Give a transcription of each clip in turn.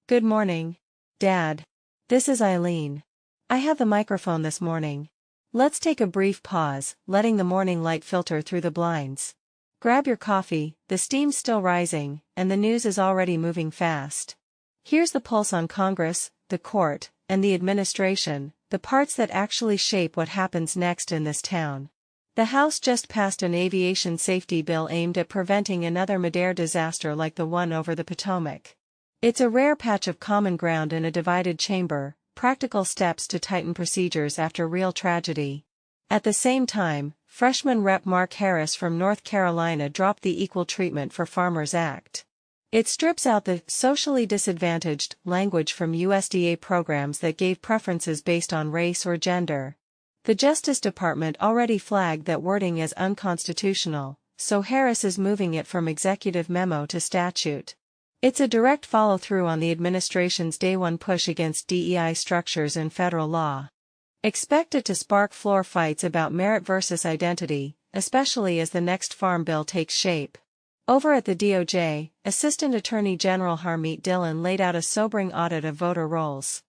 Good morning, Dad. This is Eileen. I have the microphone this morning. Let's take a brief pause, letting the morning light filter through the blinds. Grab your coffee, the steam's still rising, and the news is already moving fast. Here's the pulse on Congress, the court, and the administration, the parts that actually shape what happens next in this town. The House just passed an aviation safety bill aimed at preventing another mid-air disaster like the one over the Potomac. It's a rare patch of common ground in a divided chamber, practical steps to tighten procedures after real tragedy. At the same time, freshman Rep. Mark Harris from North Carolina dropped the Equal Treatment for Farmers Act. It strips out the socially disadvantaged language from USDA programs that gave preferences based on race or gender. The Justice Department already flagged that wording as unconstitutional, so Harris is moving it from executive memo to statute. It's a direct follow-through on the administration's Day One push against DEI structures in federal law. Expect it to spark floor fights about merit versus identity, especially as the next farm bill takes shape. Over at the DOJ, Assistant Attorney General Harmeet Dillon laid out a sobering audit of voter rolls.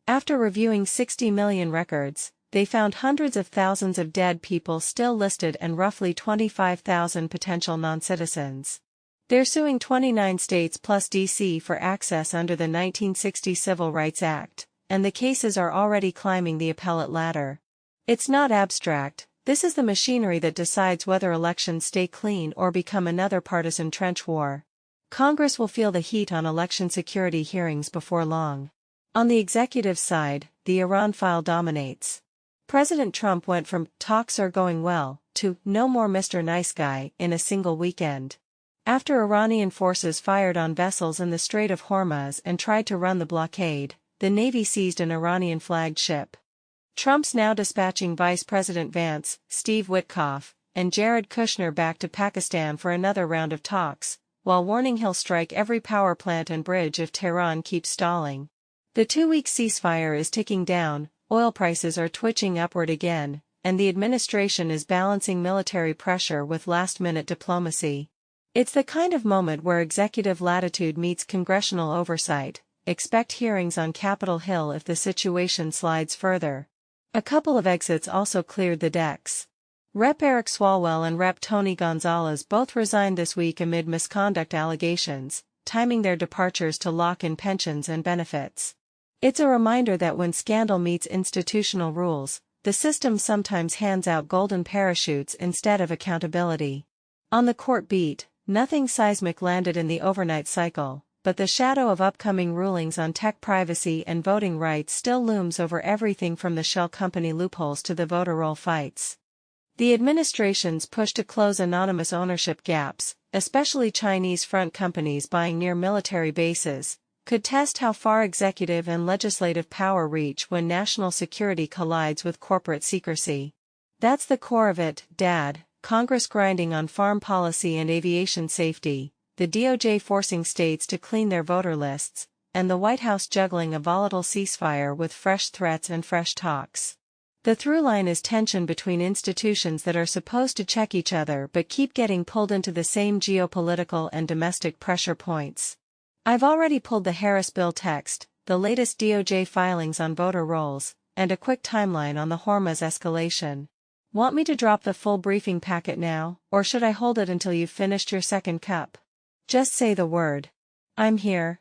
After reviewing 60 million records, they found hundreds of thousands of dead people still listed and roughly 25,000 potential non-citizens. They're suing 29 states plus D.C. for access under the 1960 Civil Rights Act, and the cases are already climbing the appellate ladder. It's not abstract, this is the machinery that decides whether elections stay clean or become another partisan trench war. Congress will feel the heat on election security hearings before long. On the executive side, the Iran file dominates. President Trump went from "talks are going well" to "no more Mr. Nice Guy" in a single weekend. After Iranian forces fired on vessels in the Strait of Hormuz and tried to run the blockade, the Navy seized an Iranian-flagged ship. Trump's now dispatching Vice President Vance, Steve Witkoff, and Jared Kushner back to Pakistan for another round of talks, while warning he'll strike every power plant and bridge if Tehran keeps stalling. The 2-week ceasefire is ticking down, oil prices are twitching upward again, and the administration is balancing military pressure with last-minute diplomacy. It's the kind of moment where executive latitude meets congressional oversight. Expect hearings on Capitol Hill if the situation slides further. A couple of exits also cleared the decks. Rep. Eric Swalwell and Rep. Tony Gonzalez both resigned this week amid misconduct allegations, timing their departures to lock in pensions and benefits. It's a reminder that when scandal meets institutional rules, the system sometimes hands out golden parachutes instead of accountability. On the court beat, nothing seismic landed in the overnight cycle, but the shadow of upcoming rulings on tech privacy and voting rights still looms over everything from the shell company loopholes to the voter roll fights. The administration's push to close anonymous ownership gaps, especially Chinese front companies buying near military bases, could test how far executive and legislative power reach when national security collides with corporate secrecy. That's the core of it, Dad. Congress grinding on farm policy and aviation safety, the DOJ forcing states to clean their voter lists, and the White House juggling a volatile ceasefire with fresh threats and fresh talks. The through line is tension between institutions that are supposed to check each other but keep getting pulled into the same geopolitical and domestic pressure points. I've already pulled the Harris bill text, the latest DOJ filings on voter rolls, and a quick timeline on the Hormuz escalation. Want me to drop the full briefing packet now, or should I hold it until you've finished your second cup? Just say the word. I'm here,